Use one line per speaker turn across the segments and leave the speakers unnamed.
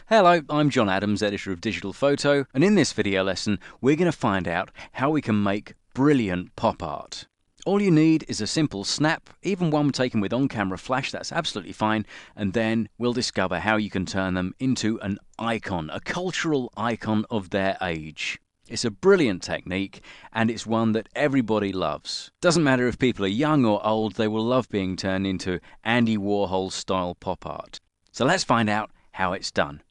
Hello, I'm John Adams, editor of Digital Photo, and in this video lesson we're going to find out how we can make brilliant pop art. All you need is a simple snap, even one taken with on-camera flash, that's absolutely fine, and then we'll discover how you can turn them into an icon, a cultural icon of their age. It's a brilliant technique, and it's one that everybody loves. Doesn't matter if people are young or old, they will love being turned into Andy Warhol style pop art. So let's find out how it's done.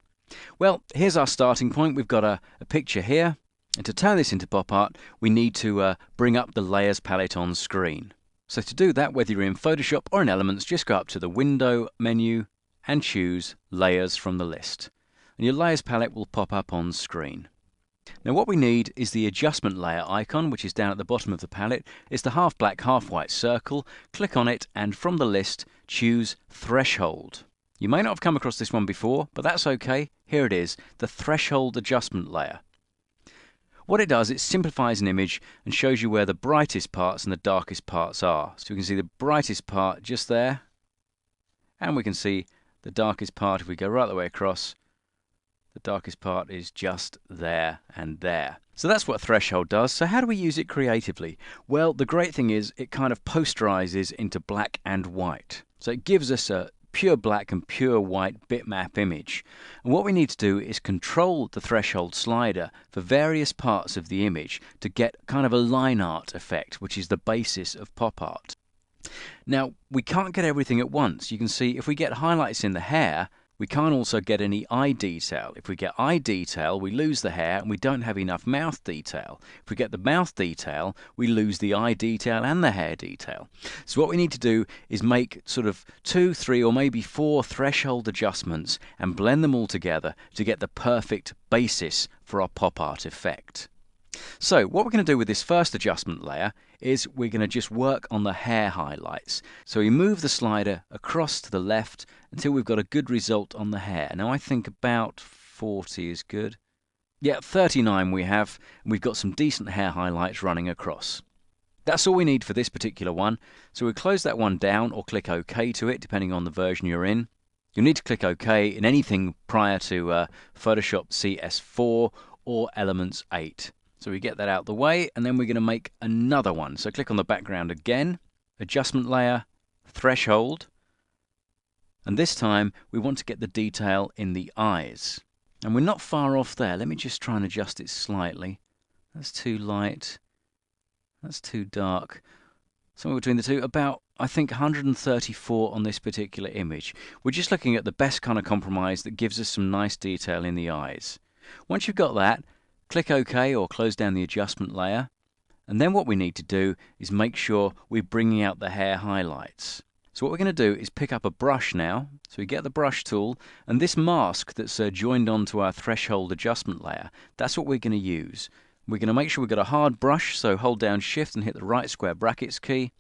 Well, here's our starting point. We've got a picture here, and to turn this into pop art we need to bring up the layers palette on screen. So to do that, whether you're in Photoshop or in Elements, just go up to the window menu and choose layers from the list, and your layers palette will pop up on screen. Now what we need is the adjustment layer icon, which is down at the bottom of the palette. It's the half black half white circle. Click on it and from the list choose threshold. You may not have come across this one before, but that's okay. Here it is, the threshold adjustment layer. What it does, it simplifies an image and shows you where the brightest parts and the darkest parts are. So we can see the brightest part just there, and we can see the darkest part. If we go right the way across, the darkest part is just there and there. So that's what threshold does. So how do we use it creatively? Well, the great thing is it kind of posterizes into black and white. So it gives us a pure black and pure white bitmap image. And what we need to do is control the threshold slider for various parts of the image to get kind of a line art effect, which is the basis of pop art. Now, we can't get everything at once. You can see if we get highlights in the hair, we can't also get any eye detail. If we get eye detail, we lose the hair and we don't have enough mouth detail. If we get the mouth detail, we lose the eye detail and the hair detail. So what we need to do is make sort of 2, 3 or maybe 4 threshold adjustments and blend them all together to get the perfect basis for our pop art effect. So what we're going to do with this first adjustment layer is we're going to just work on the hair highlights. So we move the slider across to the left until we've got a good result on the hair. Now I think about 40 is good. Yeah, 39 we have, and we've got some decent hair highlights running across. That's all we need for this particular one. So we'll close that one down or click OK to it, depending on the version you're in. You'll need to click OK in anything prior to Photoshop CS4 or Elements 8. So we get that out the way, and then we're going to make another one. So click on the background again, adjustment layer, threshold, and this time we want to get the detail in the eyes. And we're not far off there. Let me just try and adjust it slightly. That's too light. That's too dark. Somewhere between the two, about, I think, 134 on this particular image. We're just looking at the best kind of compromise that gives us some nice detail in the eyes. Once you've got that, click OK or close down the adjustment layer, and then what we need to do is make sure we're bringing out the hair highlights. So what we're going to do is pick up a brush now. So we get the brush tool, and this mask that's joined onto our threshold adjustment layer, that's what we're going to use. We're going to make sure we've got a hard brush, so hold down Shift and hit the right square brackets key.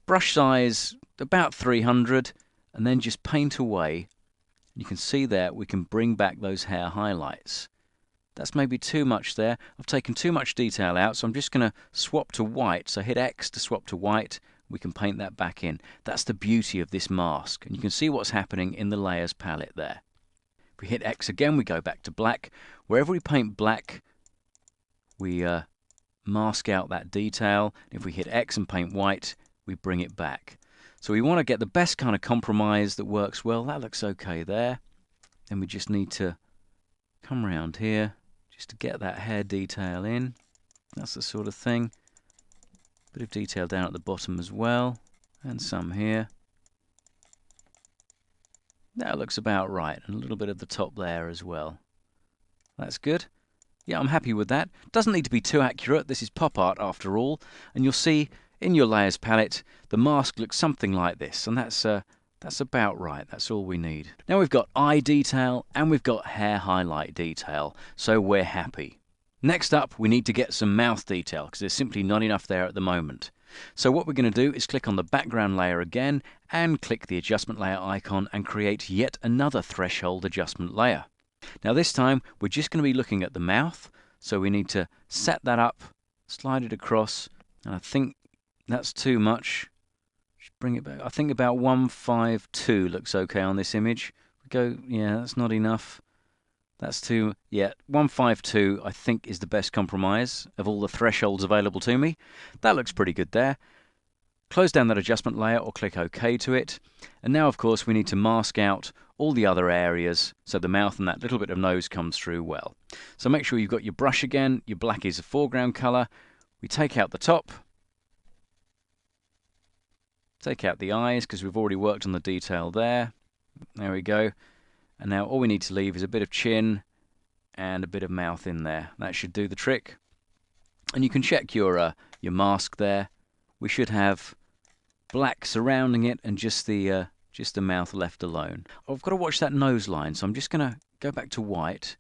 Brush size about 300, and then just paint away. You can see there we can bring back those hair highlights. That's maybe too much there. I've taken too much detail out, so I'm just going to swap to white. So hit X to swap to white. We can paint that back in. That's the beauty of this mask. And you can see what's happening in the layers palette there. If we hit X again, we go back to black. Wherever we paint black, we mask out that detail. If we hit X and paint white, we bring it back. So we want to get the best kind of compromise that works well. That looks okay there. Then we just need to come around here just to get that hair detail in. That's the sort of thing. Bit of detail down at the bottom as well, and some here. That looks about right, and a little bit of the top there as well. That's good. Yeah, I'm happy with that. Doesn't need to be too accurate. This is pop art after all, and you'll see in your layers palette the mask looks something like this, and that's about right. That's all we need. Now we've got eye detail and we've got hair highlight detail, so we're happy. Next up, we need to get some mouth detail because there's simply not enough there at the moment. So what we're going to do is click on the background layer again and click the adjustment layer icon and create yet another threshold adjustment layer. Now this time we're just going to be looking at the mouth, so we need to set that up, slide it across, and I think that's too much. Bring it back. I think about 152 looks okay on this image. We go, yeah, that's not enough. That's to, yeah, 152 I think is the best compromise of all the thresholds available to me. That looks pretty good there. Close down that adjustment layer or click OK to it. And now, of course, we need to mask out all the other areas so the mouth and that little bit of nose comes through well. So make sure you've got your brush again. Your black is a foreground colour. We take out the top. Take out the eyes because we've already worked on the detail there. There we go. And now all we need to leave is a bit of chin and a bit of mouth in there. That should do the trick. And you can check your mask there. We should have black surrounding it and just the mouth left alone. I've got to watch that nose line, so I'm just going to go back to white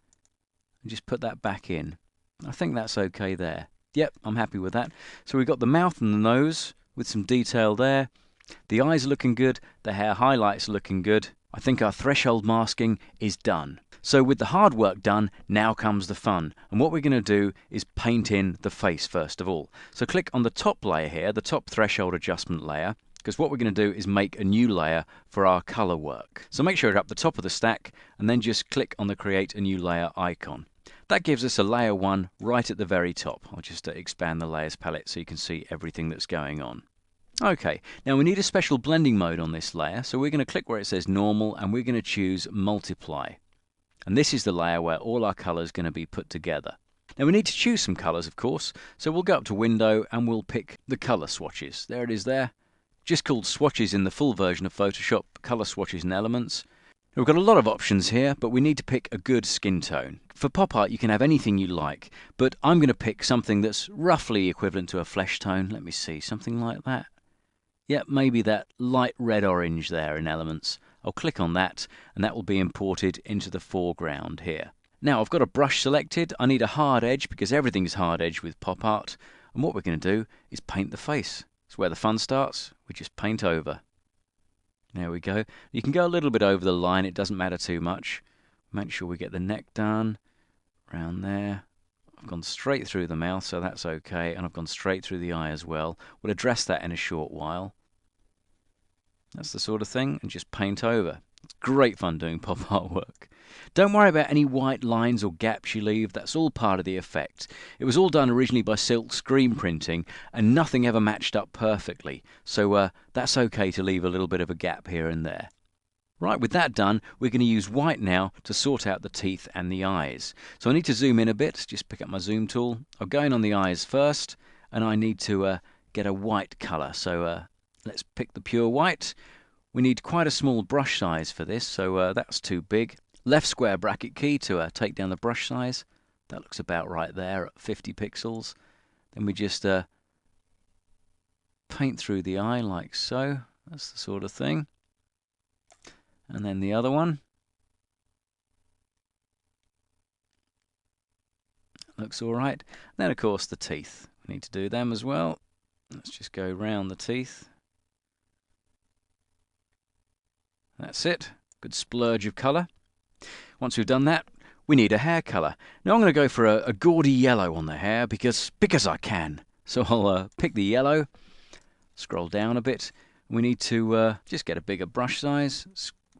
and just put that back in. I think that's okay there. Yep, I'm happy with that. So we've got the mouth and the nose with some detail there. The eyes are looking good. The hair highlights are looking good. I think our threshold masking is done. So with the hard work done, now comes the fun. And what we're going to do is paint in the face first of all. So click on the top layer here, the top threshold adjustment layer, because what we're going to do is make a new layer for our color work. So make sure you're up the top of the stack and then just click on the create a new layer icon. That gives us a layer 1 right at the very top. I'll just expand the layers palette so you can see everything that's going on. Okay, now we need a special blending mode on this layer, so we're going to click where it says normal and we're going to choose multiply. And this is the layer where all our colours are going to be put together. Now we need to choose some colours, of course, so we'll go up to window and we'll pick the colour swatches. There it is there. Just called swatches in the full version of Photoshop, colour swatches and elements. We've got a lot of options here, but we need to pick a good skin tone. For pop art you can have anything you like, but I'm going to pick something that's roughly equivalent to a flesh tone. Let me see, something like that. Yep, maybe that light red-orange there in elements. I'll click on that and that will be imported into the foreground here. Now I've got a brush selected. I need a hard edge because everything's hard edge with pop art. And what we're going to do is paint the face. That's where the fun starts. We just paint over. There we go. You can go a little bit over the line. It doesn't matter too much. Make sure we get the neck done. Around there. I've gone straight through the mouth, so that's okay, and I've gone straight through the eye as well. We'll address that in a short while. That's the sort of thing, and just paint over. It's great fun doing pop art work. Don't worry about any white lines or gaps you leave, that's all part of the effect. It was all done originally by silk screen printing, and nothing ever matched up perfectly, so that's okay to leave a little bit of a gap here and there. Right, with that done, we're going to use white now to sort out the teeth and the eyes. So I need to zoom in a bit, just pick up my zoom tool. I'll go in on the eyes first, and I need to get a white colour. So let's pick the pure white. We need quite a small brush size for this, so that's too big. Left square bracket key to take down the brush size. That looks about right there at 50 pixels. Then we just paint through the eye like so. That's the sort of thing. And then the other one. Looks all right. Then, of course, the teeth. We need to do them as well. Let's just go round the teeth. That's it. Good splurge of colour. Once we've done that, we need a hair colour. Now I'm going to go for a gaudy yellow on the hair because I can. So I'll pick the yellow, scroll down a bit. We need to just get a bigger brush size.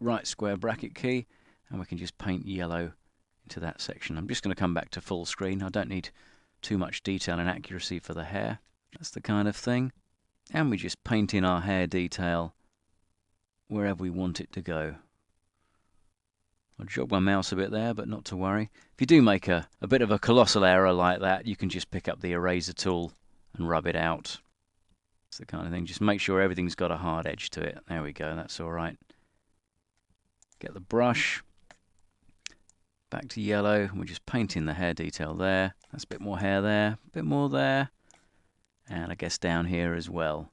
Right square bracket key, and we can just paint yellow into that section. I'm just going to come back to full screen. I don't need too much detail and accuracy for the hair. That's the kind of thing. And we just paint in our hair detail wherever we want it to go. I'll jog my mouse a bit there, but not to worry. If you do make a bit of a colossal error like that, you can just pick up the eraser tool and rub it out. That's the kind of thing. Just make sure everything's got a hard edge to it. There we go, that's all right. Get the brush, back to yellow, and we're just painting the hair detail there. That's a bit more hair there, a bit more there, and I guess down here as well.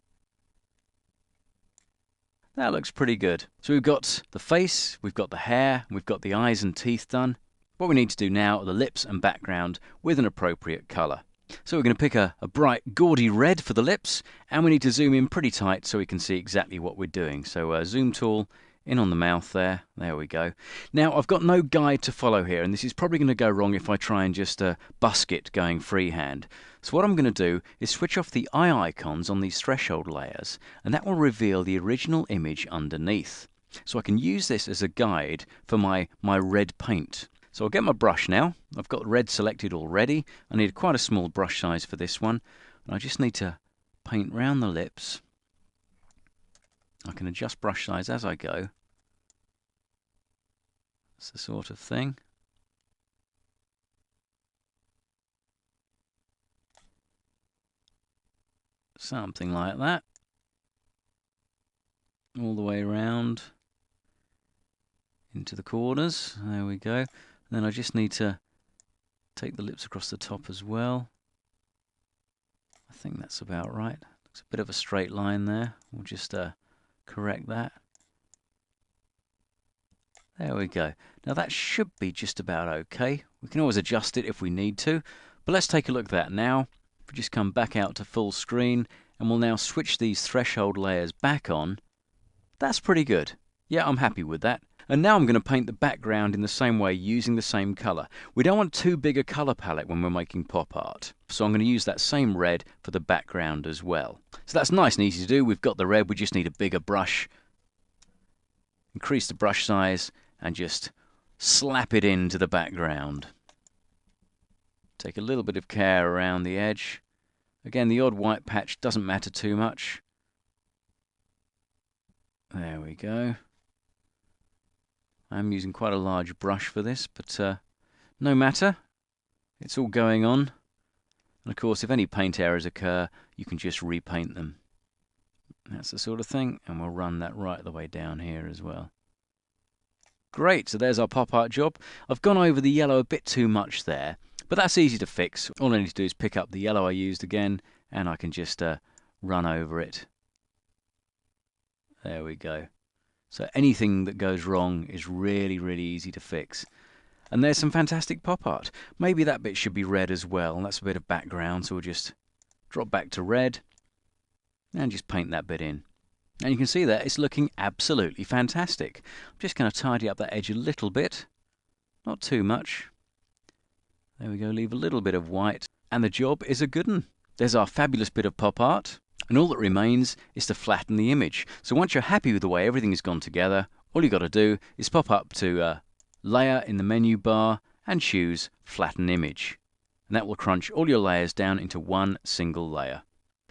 That looks pretty good. So we've got the face, we've got the hair, we've got the eyes and teeth done. What we need to do now are the lips and background with an appropriate colour. So we're going to pick a bright gaudy red for the lips, and we need to zoom in pretty tight so we can see exactly what we're doing. So zoom tool, in on the mouth there. There we go. Now, I've got no guide to follow here, and this is probably going to go wrong if I try and just busk it going freehand. So what I'm going to do is switch off the eye icons on these threshold layers, and that will reveal the original image underneath. So I can use this as a guide for my red paint. So I'll get my brush now. I've got red selected already. I need quite a small brush size for this one. And I just need to paint round the lips. I can adjust brush size as I go. That's the sort of thing. Something like that. All the way around into the corners. There we go. And then I just need to take the lips across the top as well. I think that's about right. Looks a bit of a straight line there. We'll just correct that. There we go. Now that should be just about okay. We can always adjust it if we need to. But let's take a look at that now. If we just come back out to full screen and we'll now switch these threshold layers back on. That's pretty good. Yeah, I'm happy with that. And now I'm going to paint the background in the same way using the same colour. We don't want too big a colour palette when we're making pop art. So I'm going to use that same red for the background as well. So that's nice and easy to do. We've got the red, we just need a bigger brush. Increase the brush size and just slap it into the background. Take a little bit of care around the edge. Again, the odd white patch doesn't matter too much. There we go. I'm using quite a large brush for this, but no matter. It's all going on. And of course, if any paint errors occur, you can just repaint them. That's the sort of thing, and we'll run that right the way down here as well. Great, so there's our pop art job. I've gone over the yellow a bit too much there, but that's easy to fix. All I need to do is pick up the yellow I used again, and I can just run over it. There we go. So anything that goes wrong is really, really easy to fix. And there's some fantastic pop art. Maybe that bit should be red as well. That's a bit of background, so we'll just drop back to red and just paint that bit in. And you can see that it's looking absolutely fantastic. I'm just going to tidy up that edge a little bit. Not too much. There we go, leave a little bit of white. And the job is a good one. There's our fabulous bit of pop art. And all that remains is to flatten the image. So once you're happy with the way everything has gone together, all you've got to do is pop up to Layer in the menu bar and choose Flatten Image. And that will crunch all your layers down into one single layer.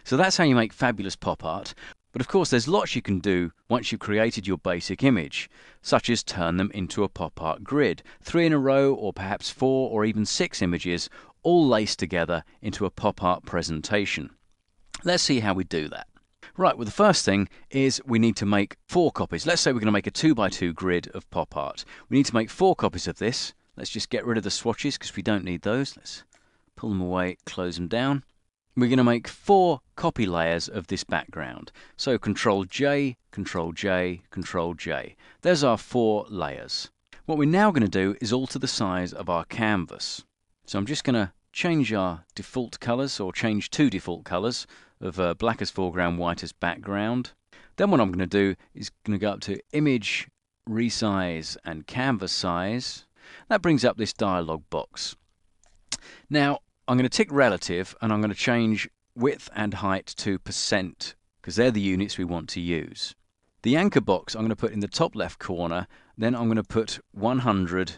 So that's how you make fabulous pop art. But of course there's lots you can do once you've created your basic image, such as turn them into a pop art grid, 3 in a row or perhaps 4 or even 6 images, all laced together into a pop art presentation. Let's see how we do that. Right, well the first thing is we need to make 4 copies. Let's say we're going to make a 2x2 grid of pop art. We need to make 4 copies of this. Let's just get rid of the swatches because we don't need those. Let's pull them away, close them down. We're going to make 4 copy layers of this background. So Control J, Control J, Control J. There's our 4 layers. What we're now going to do is alter the size of our canvas. So I'm just going to change our default colours, or change 2 default colours of black as foreground, white as background. Then what I'm going to do is going to go up to Image, Resize and Canvas Size. That brings up this dialog box. Now I'm going to tick relative and I'm going to change width and height to %, because they're the units we want to use. The anchor box I'm going to put in the top left corner, then I'm going to put 100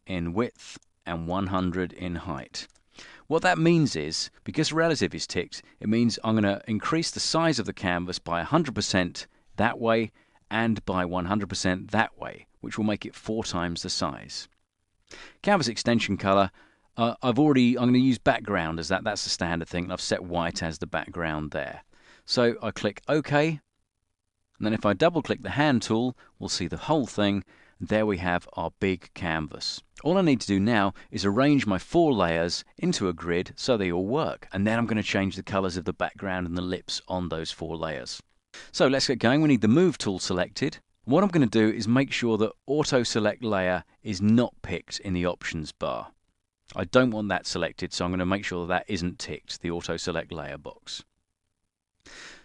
in width and 100 in height. What that means is, because relative is ticked, it means I'm going to increase the size of the canvas by 100% that way and by 100% that way, which will make it 4 times the size. Canvas extension color, I'm going to use background as that's the standard thing. I've set white as the background there. So I click OK, and then if I double click the hand tool, we'll see the whole thing. There we have our big canvas. All I need to do now is arrange my 4 layers into a grid so they all work, and then I'm going to change the colours of the background and the lips on those 4 layers. So let's get going. We need the Move tool selected. What I'm going to do is make sure that Auto Select Layer is not picked in the options bar. I don't want that selected, so I'm going to make sure that isn't ticked, the Auto Select Layer box.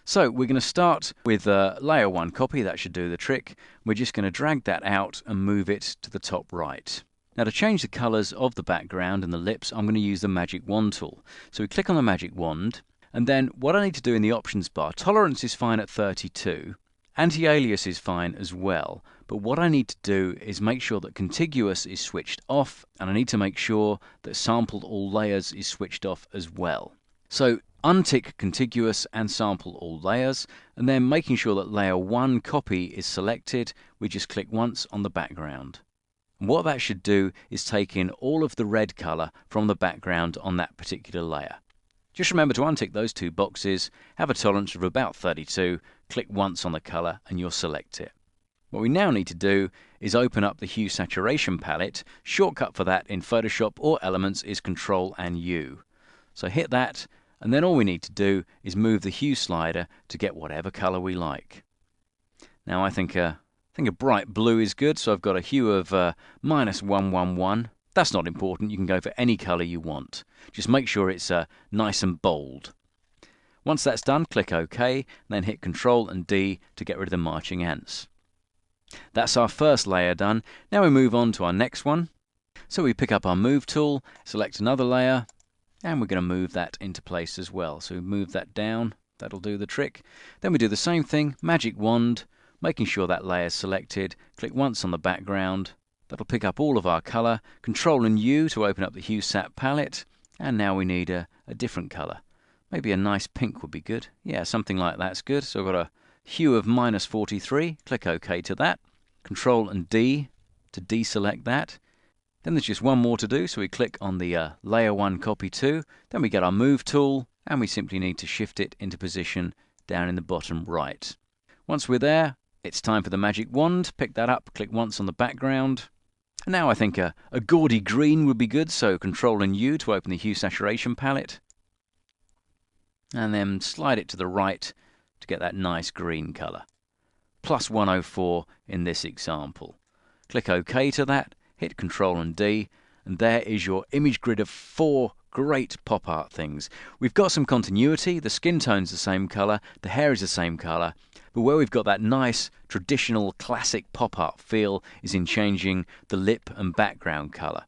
So we're going to start with layer 1 copy. That should do the trick. We're just going to drag that out and move it to the top right. Now to change the colours of the background and the lips, I'm going to use the Magic Wand tool. So we click on the Magic Wand, and then what I need to do in the options bar, tolerance is fine at 32, Anti-alias is fine as well, but what I need to do is make sure that contiguous is switched off, and I need to make sure that sampled all layers is switched off as well. So untick contiguous and sample all layers, and then making sure that layer 1 copy is selected, we just click once on the background. And what that should do is take in all of the red color from the background on that particular layer. Just remember to untick those 2 boxes, have a tolerance of about 32, click once on the color and you'll select it. What we now need to do is open up the hue saturation palette. Shortcut for that in Photoshop or Elements is Ctrl and U. So hit that, and then all we need to do is move the hue slider to get whatever color we like. Now I think a bright blue is good, so I've got a hue of -111. That's not important, you can go for any color you want. Just make sure it's nice and bold. Once that's done, click OK, then hit Ctrl and D to get rid of the marching ants. That's our first layer done. Now we move on to our next one. So we pick up our Move tool, select another layer, and we're going to move that into place as well. So we move that down, that'll do the trick. Then we do the same thing, magic wand, making sure that layer is selected, click once on the background. That'll pick up all of our color. Ctrl and U to open up the hue sat palette, and now we need a different color. Maybe a nice pink would be good. Yeah, something like that's good. So I've got a hue of -43, click OK to that. Ctrl and D to deselect that. Then there's just one more to do, so we click on the layer 1 copy to, then we get our Move tool, and we simply need to shift it into position down in the bottom right. Once we're there, it's time for the magic wand. Pick that up, click once on the background. And now I think a gaudy green would be good, so Ctrl and U to open the hue saturation palette. And then slide it to the right to get that nice green color. +104 in this example. Click OK to that, hit Ctrl and D, and there is your image grid of 4 great pop art things. We've got some continuity, the skin tone's the same color, the hair is the same color, but where we've got that nice traditional classic pop art feel is in changing the lip and background color.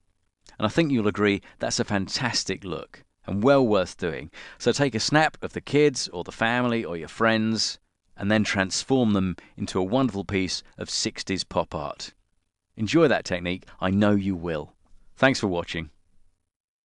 And I think you'll agree that's a fantastic look and well worth doing. So take a snap of the kids or the family or your friends and then transform them into a wonderful piece of 60s pop art. Enjoy that technique, I know you will. Thanks for watching.